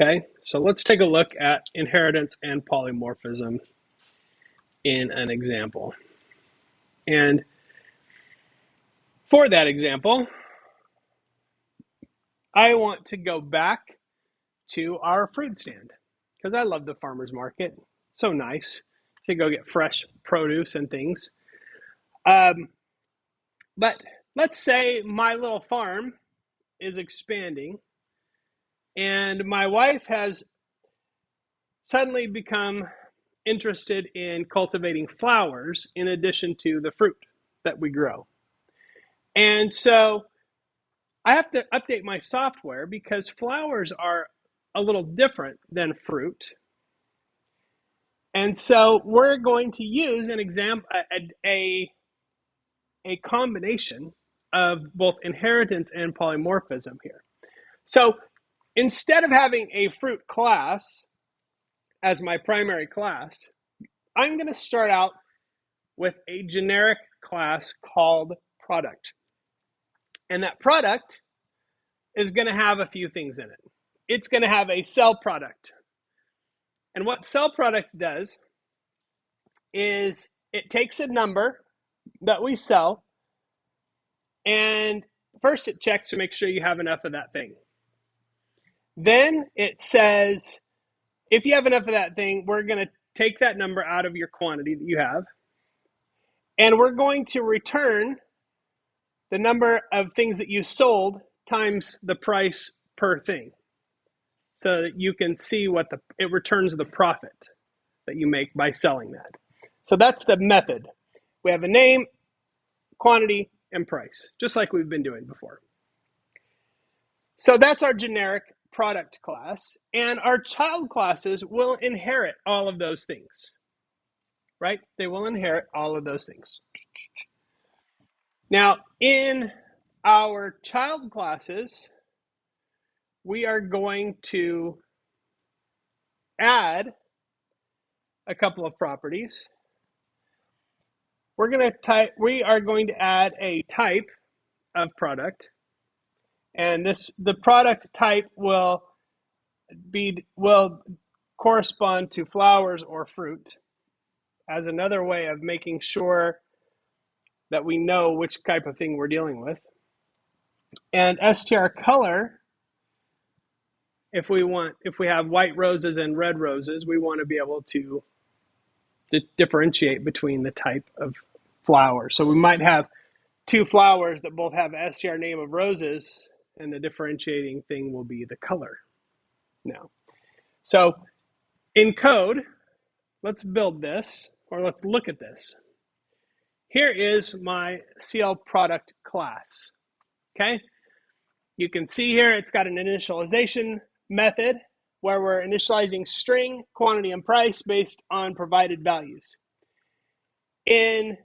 Okay, so let's take a look at inheritance and polymorphism in an example. And for that example, I want to go back to our fruit stand because I love the farmer's market. It's so nice to go get fresh produce and things. But let's say my little farm is expanding and my wife has suddenly become interested in cultivating flowers in addition to the fruit that we grow. And so I have to update my software because flowers are a little different than fruit. And so we're going to use an example, a combination of both inheritance and polymorphism here. So instead of having a fruit class as my primary class, I'm going to start out with a generic class called product. And that product is going to have a few things in it. It's going to have a sell product. And what sell product does is it takes a number that we sell, and first it checks to make sure you have enough of that thing. Then it says, if you have enough of that thing, we're going to take that number out of your quantity that you have, and we're going to return the number of things that you sold times the price per thing, so that you can see what it returns the profit that you make by selling that. So that's the method. We have a name, quantity, and price, just like we've been doing before. So that's our generic product class, and our child classes will inherit all of those things, right? They will inherit all of those things. Now, in our child classes, we are going to add a couple of properties. We are going to add a type of product, and the product type will correspond to flowers or fruit as another way of making sure that we know which type of thing we're dealing with. And str color, if we have white roses and red roses, we want to be able to differentiate between the type of flower. So we might have two flowers that both have str name of roses, and the differentiating thing will be the color now. So in code, let's build this, or let's look at this. Here is my CL product class. Okay, you can see here it's got an initialization method where we're initializing string, quantity, and price based on provided values. In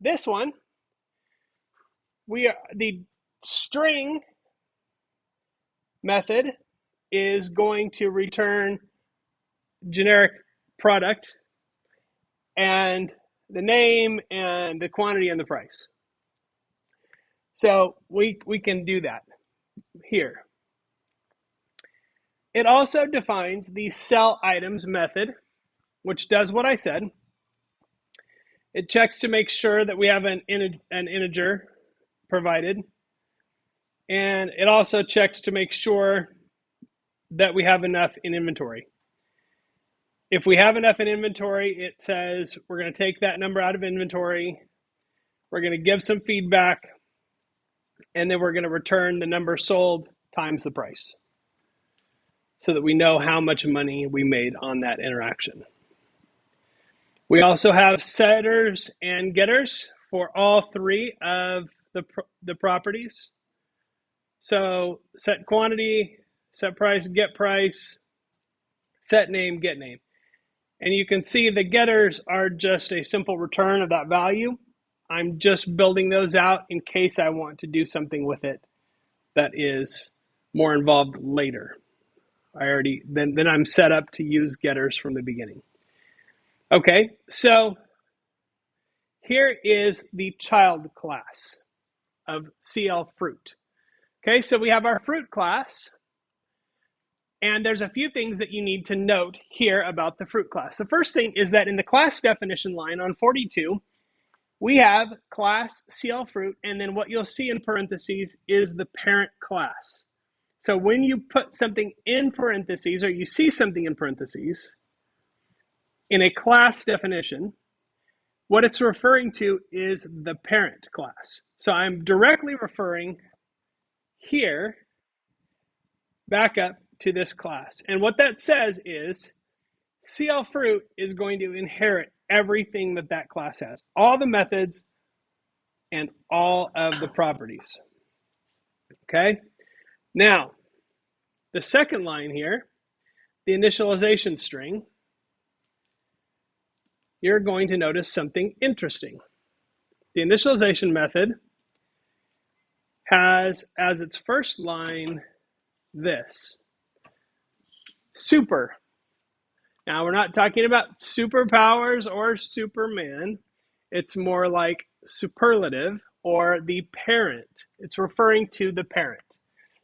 this one, the string method is going to return generic product and the name and the quantity and the price. So we can do that here. It also defines the sell items method, which does what I said. It checks to make sure that we have an integer provided. And it also checks to make sure that we have enough in inventory. If we have enough in inventory, it says we're going to take that number out of inventory. We're going to give some feedback, and then we're going to return the number sold times the price so that we know how much money we made on that interaction. We also have setters and getters for all three of the properties. So set quantity, set price, get price, set name, get name. And you can see the getters are just a simple return of that value. I'm just building those out in case I want to do something with it that is more involved later. Then I'm set up to use getters from the beginning. Okay, so here is the child class of CL fruit. Okay, so we have our fruit class, And there's a few things that you need to note here about the fruit class. The first thing is that in the class definition line on 42, we have class CL fruit, and then what you'll see in parentheses is the parent class. So when you put something in parentheses, or you see something in parentheses, in a class definition, what it's referring to is the parent class. So I'm directly referring here back up to this class. And what that says is CL fruit is going to inherit everything that that class has, all the methods and all of the properties. Okay? Now, the second line here, the initialization string, you're going to notice something interesting. The initialization method has as its first line this, super. Now, we're not talking about superpowers or Superman. It's more like superlative or the parent. It's referring to the parent.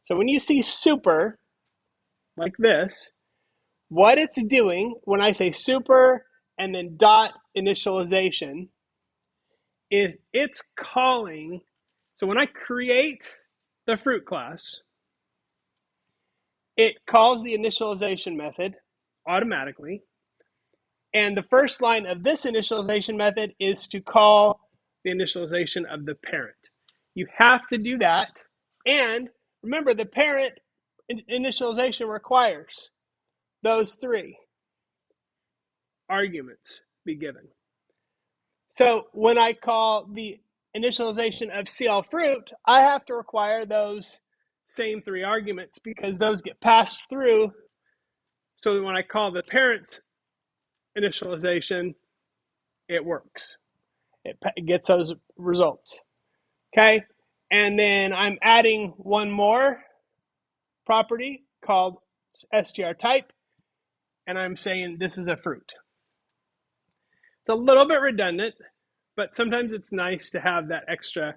So when you see super, like this, what it's doing when I say super and then dot initialization is it's calling. So when I create the fruit class, it calls the initialization method automatically. And the first line of this initialization method is to call the initialization of the parent. You have to do that. And remember, the parent initialization requires those three arguments be given. So when I call the initialization of CL fruit, I have to require those same three arguments because those get passed through. So that when I call the parent's initialization, it works. It gets those results. Okay? And then I'm adding one more property called str type, and I'm saying this is a fruit. It's a little bit redundant, but sometimes it's nice to have that extra,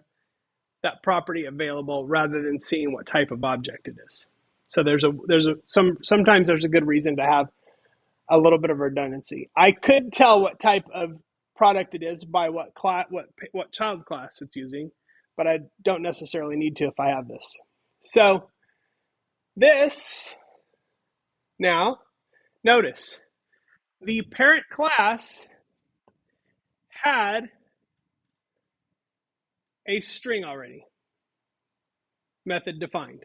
that property available rather than seeing what type of object it is. So sometimes there's a good reason to have a little bit of redundancy. I could tell what type of product it is by what child class it's using, but I don't necessarily need to if I have this. So this, now, notice, the parent class had a string already, method defined.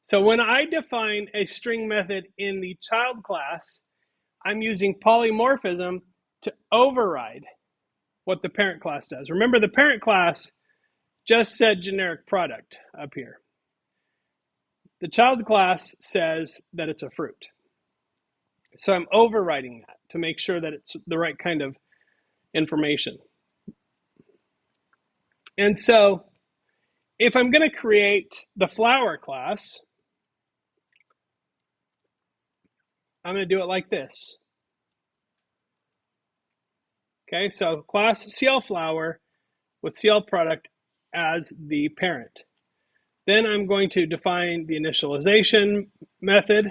So when I define a string method in the child class, I'm using polymorphism to override what the parent class does. Remember, the parent class just said generic product up here. The child class says that it's a fruit. So I'm overriding that to make sure that it's the right kind of information. And so if I'm going to create the flower class, I'm going to do it like this. Okay, so class CL flower with CL product as the parent. Then I'm going to define the initialization method.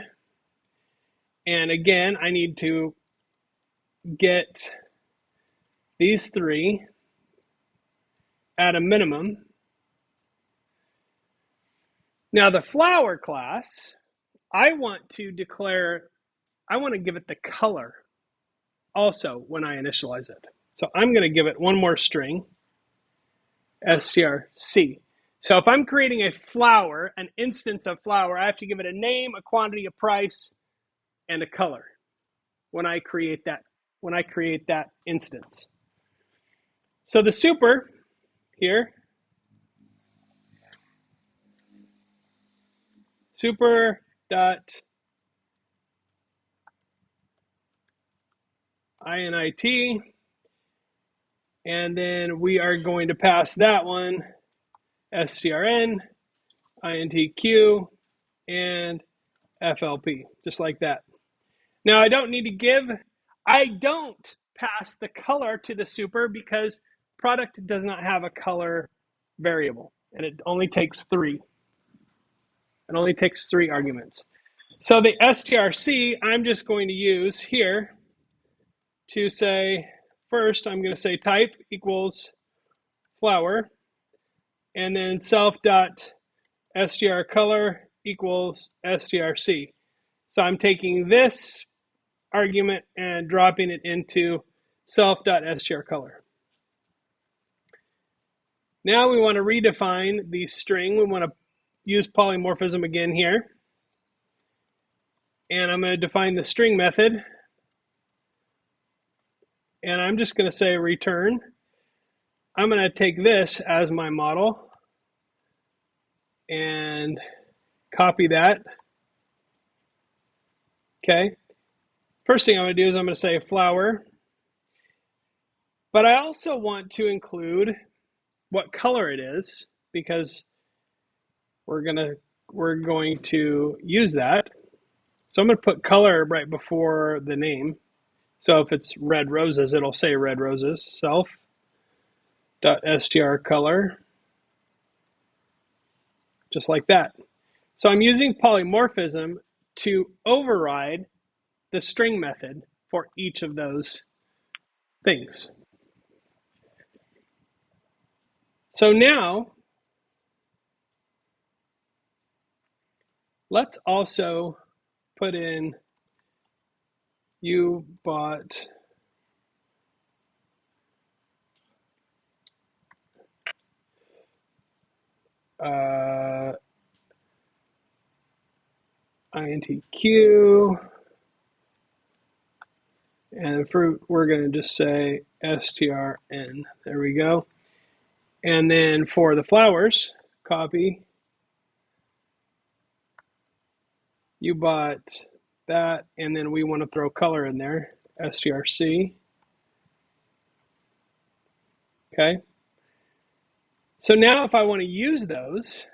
And again, I need to get these three at a minimum. Now the flower class, I want to give it the color also when I initialize it. So I'm going to give it one more string, strc. So if I'm creating a flower, an instance of flower, I have to give it a name, a quantity, a price, and a color when I create that instance. So the super here, super dot init, and then we are going to pass that one strn, intq, and flp, just like that. Now I don't pass the color to the super because product does not have a color variable, and it only takes three. It only takes three arguments. So the strc, I'm just going to use here to say, first I'm going to say type equals flower, and then self dot str color equals strc. So I'm taking this argument and dropping it into self.strcolor. Now we want to redefine the string. We want to use polymorphism again here. And I'm going to define the string method. And I'm just going to say return. I'm going to take this as my model and copy that. Okay. First thing I'm going to do is I'm going to say flower. But I also want to include what color it is, because we're going to use that. So I'm going to put color right before the name. So if it's red roses, it'll say red roses, self.str color, just like that. So I'm using polymorphism to override the string method for each of those things. So now let's also put in you bought INTQ, and fruit, we're going to just say STRN. There we go. And then for the flowers, copy. You bought that, and then we want to throw color in there, STRC. Okay. So now if I want to use those,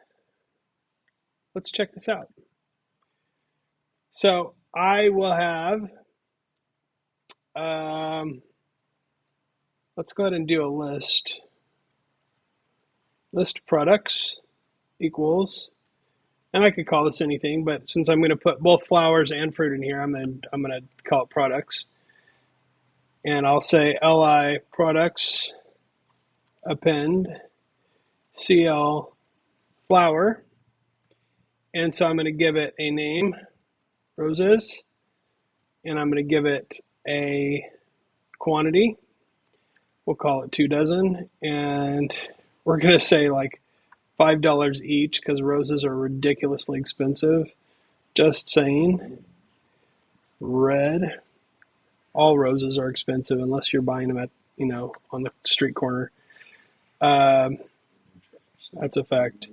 let's check this out. So I will have, let's go ahead and do a list. List products equals, and I could call this anything, but since I'm going to put both flowers and fruit in here, I'm going to call it products. And I'll say li products append cl flower. And so I'm going to give it a name, roses, and I'm going to give it a quantity. We'll call it 2 dozen, and we're going to say like $5 each because roses are ridiculously expensive. Just saying. Red. All roses are expensive unless you're buying them at, on the street corner. That's a fact.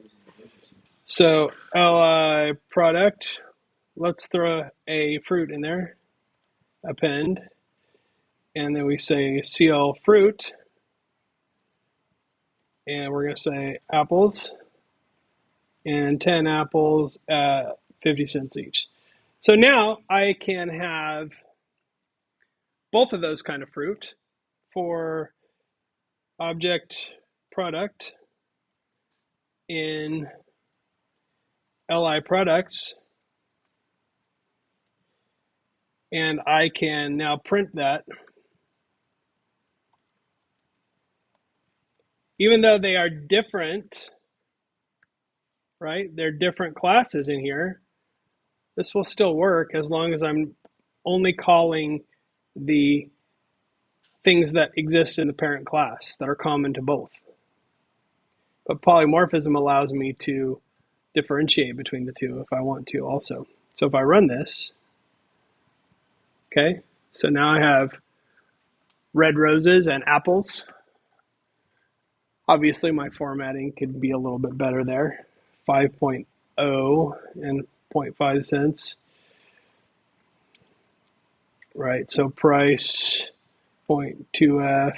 So li product, let's throw a fruit in there, append, and then we say cl fruit, and we're going to say apples, and 10 apples at 50 cents each. So now I can have both of those kind of fruit for object product in li products, and I can now print that. Even though they are different, right? They're different classes in here. This will still work as long as I'm only calling the things that exist in the parent class that are common to both. But polymorphism allows me to differentiate between the two if I want to also. So if I run this, okay, so now I have red roses and apples. Obviously my formatting could be a little bit better there. 5.0 and 0.5 cents. Right, so price 0.2F,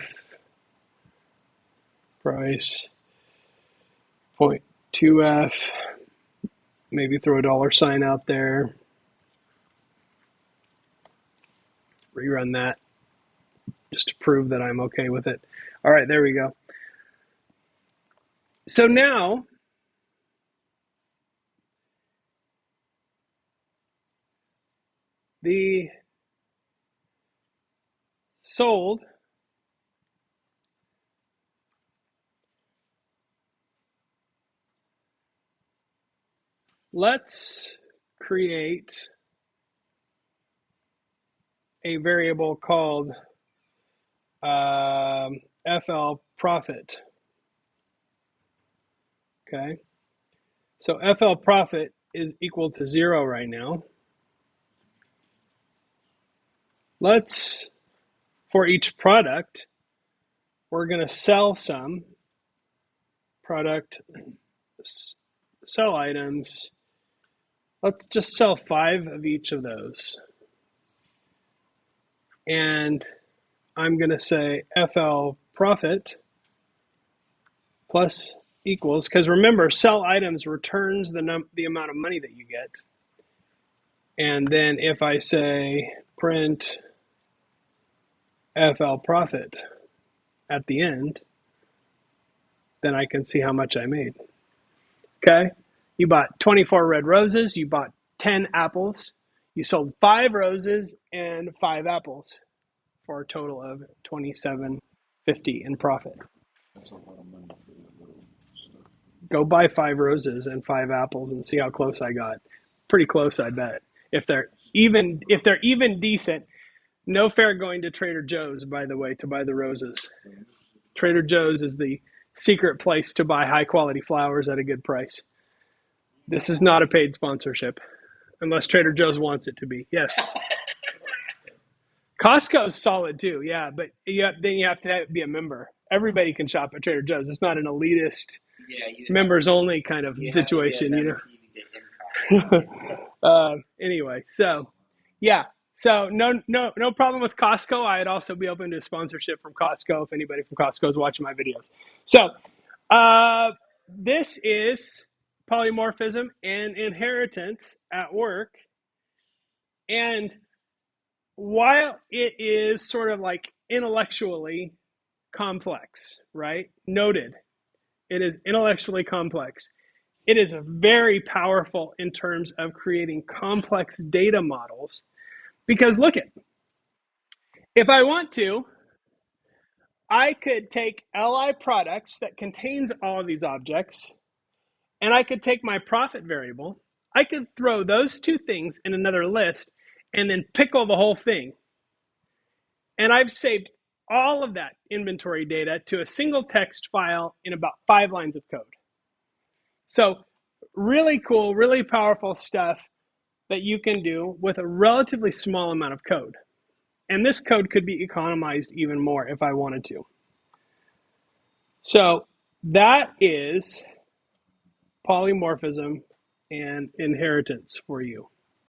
price 0.2F, maybe throw a $sign out there. Rerun that just to prove that I'm okay with it. All right, there we go. So now the sold let's create a variable called FL profit. Okay, so FL profit is equal to 0 right now. Let's, for each product, we're going to sell some product, sell items. Let's just sell 5 of each of those. And I'm going to say FL profit plus equals, because remember, sell items returns the amount of money that you get. And then if I say print FL profit at the end, then I can see how much I made. Okay? You bought 24 red roses, you bought 10 apples, you sold 5 roses and 5 apples for a total of $27.50 in profit. That's a lot of money for that little stuff. Go buy 5 roses and 5 apples and see how close I got. Pretty close, I bet. If they're even decent. No fair going to Trader Joe's, by the way, to buy the roses. Trader Joe's is the secret place to buy high quality flowers at a good price. This is not a paid sponsorship, unless Trader Joe's wants it to be. Yes. Costco's solid too, yeah, but then you have to be a member. Everybody can shop at Trader Joe's. It's not an elitist, members only kind of situation, you know. Anyway, so yeah, so no problem with Costco. I'd also be open to sponsorship from Costco if anybody from Costco is watching my videos. So this is polymorphism and inheritance at work, and while it is sort of like intellectually complex, right? Noted, it is intellectually complex. It is very powerful in terms of creating complex data models. Because look at, if I want to, I could take li products that contains all of these objects, and I could take my profit variable. I could throw those 2 things in another list and then pickle the whole thing. And I've saved all of that inventory data to a single text file in about 5 lines of code. So really cool, really powerful stuff that you can do with a relatively small amount of code. And this code could be economized even more if I wanted to. So that is polymorphism and inheritance for you.